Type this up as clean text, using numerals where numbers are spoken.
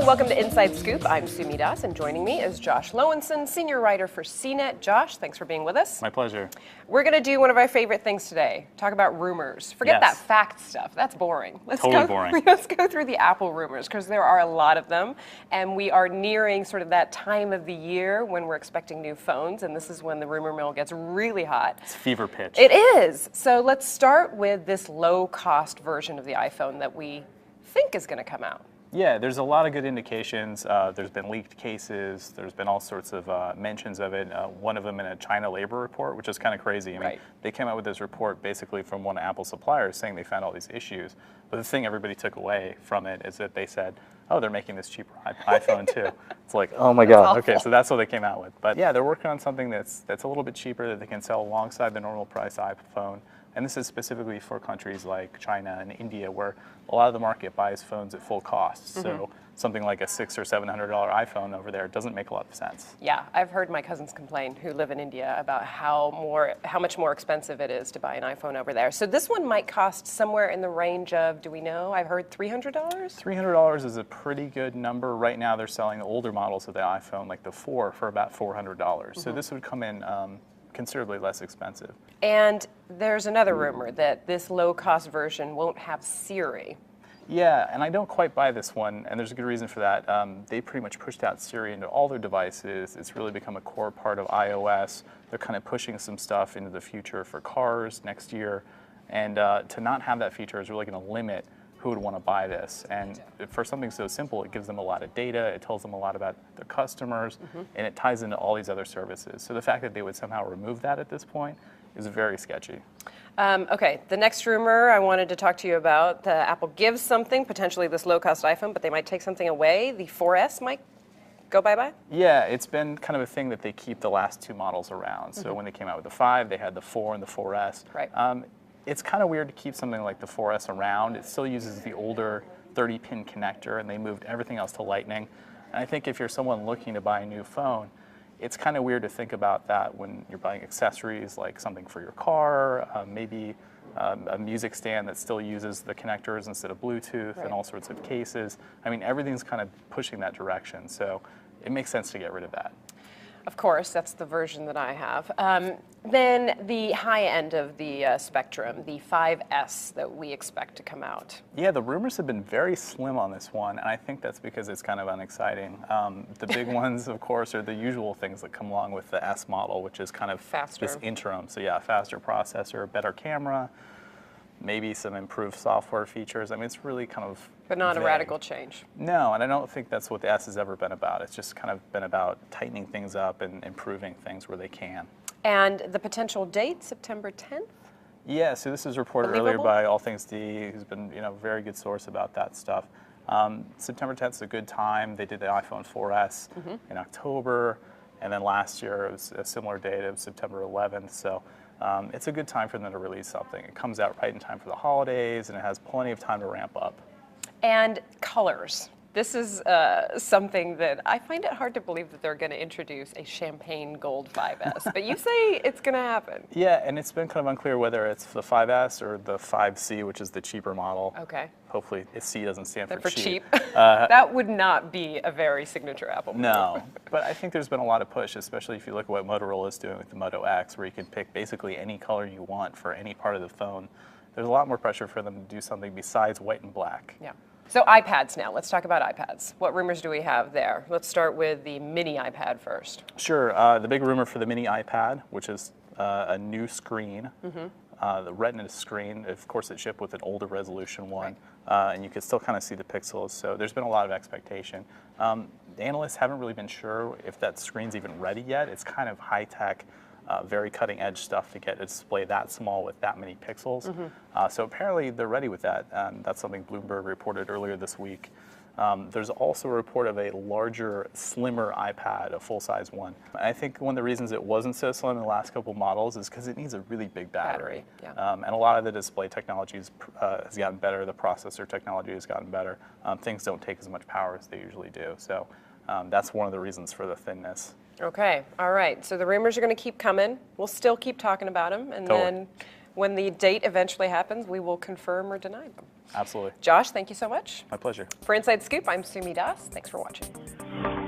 welcome to Inside Scoop. I'm Sumi Das, and joining me is Josh Lowenson, senior writer for CNET. Josh, thanks for being with us. My pleasure. We're going to do one of our favorite things today, talk about rumors. Forget that fact stuff, that's boring. Boring. Let's go through the Apple rumors, because there are a lot of them, and we are nearing sort of that time of the year when we're expecting new phones, and this is when the rumor mill gets really hot. It's fever pitch. It is. So let's start with this low-cost version of the iPhone that we think is going to come out. Yeah, there's a lot of good indications. There's been leaked cases. There's been all sorts of mentions of it. One of them in a China labor report, which is kind of crazy. I mean, they came out with this report basically from one of Apple's suppliers saying they found all these issues. But the thing everybody took away from it is that they said, oh, they're making this cheaper iPhone too. It's like, oh my God. Okay, so that's what they came out with. But yeah, they're working on something that's a little bit cheaper that they can sell alongside the normal price iPhone. And this is specifically for countries like China and India, where a lot of the market buys phones at full cost. So something like a $600 or $700 iPhone over there doesn't make a lot of sense. Yeah, I've heard my cousins complain who live in India about how much more expensive it is to buy an iPhone over there. So this one might cost somewhere in the range of, do we know? I've heard $300? $300 is a pretty good number. Right now they're selling the older models of the iPhone, like the 4, for about $400. So this would come in considerably less expensive. And there's another rumor that this low-cost version won't have Siri. Yeah, and I don't quite buy this one, and there's a good reason for that. They pretty much pushed out Siri into all their devices. It's really become a core part of iOS. They're kind of pushing some stuff into the future for cars next year, and to not have that feature is really going to limit who would want to buy this. And for something so simple, it gives them a lot of data, it tells them a lot about their customers, and it ties into all these other services. So the fact that they would somehow remove that at this point is very sketchy. Okay, the next rumor I wanted to talk to you about, Apple gives something, potentially this low-cost iPhone, but they might take something away. The 4S might go bye-bye? Yeah, it's been kind of a thing that they keep the last two models around. So when they came out with the 5, they had the 4 and the 4S. Right. It's kind of weird to keep something like the 4S around. It still uses the older 30-pin connector, and they moved everything else to Lightning. And I think if you're someone looking to buy a new phone, it's kind of weird to think about that when you're buying accessories like something for your car, maybe a music stand that still uses the connectors instead of Bluetooth, and all sorts of cases. I mean, everything's kind of pushing that direction, so it makes sense to get rid of that. Of course, that's the version that I have. Then the high end of the spectrum, the 5S that we expect to come out. Yeah, the rumors have been very slim on this one, and I think that's because it's kind of unexciting. The big ones, of course, are the usual things that come along with the S model, which is kind of faster. This interim. So yeah, faster processor, better camera, maybe some improved software features. I mean, it's really kind of But not vague. a radical change. No, and I don't think that's what the S has ever been about. It's just kind of been about tightening things up and improving things where they can. And the potential date, September 10th? Yeah, so this was reported earlier by All Things D, who's been a very good source about that stuff. September 10th is a good time. They did the iPhone 4S in October, and then last year it was a similar date of September 11th. So it's a good time for them to release something. It comes out right in time for the holidays, and it has plenty of time to ramp up. And colors. This is something that I find it hard to believe that they're going to introduce a champagne gold 5S, but you say it's going to happen. Yeah, and it's been kind of unclear whether it's the 5S or the 5C, which is the cheaper model. Okay. Hopefully, C doesn't stand for cheap. That would not be a very signature Apple move. No, but I think there's been a lot of push, especially if you look at what Motorola is doing with the Moto X, where you can pick basically any color you want for any part of the phone. There's a lot more pressure for them to do something besides white and black. Yeah. So iPads now. Let's talk about iPads. What rumors do we have there? Let's start with the mini iPad first. Sure. The big rumor for the mini iPad, which is a new screen, the Retina screen. Of course, it shipped with an older resolution one, and you can still kind of see the pixels. So there's been a lot of expectation. The analysts haven't really been sure if that screen's even ready yet. It's kind of high-tech, very cutting-edge stuff to get a display that small with that many pixels. So apparently they're ready with that. That's something Bloomberg reported earlier this week. There's also a report of a larger, slimmer iPad, a full-size one. I think one of the reasons it wasn't so slim in the last couple models is because it needs a really big battery. And a lot of the display technology has gotten better. The processor technology has gotten better. Things don't take as much power as they usually do. So that's one of the reasons for the thinness. Okay, all right. So the rumors are going to keep coming. We'll still keep talking about them, and then when the date eventually happens, we will confirm or deny them. Absolutely. Josh, thank you so much. My pleasure. For Inside Scoop, I'm Sumi Das. Thanks for watching.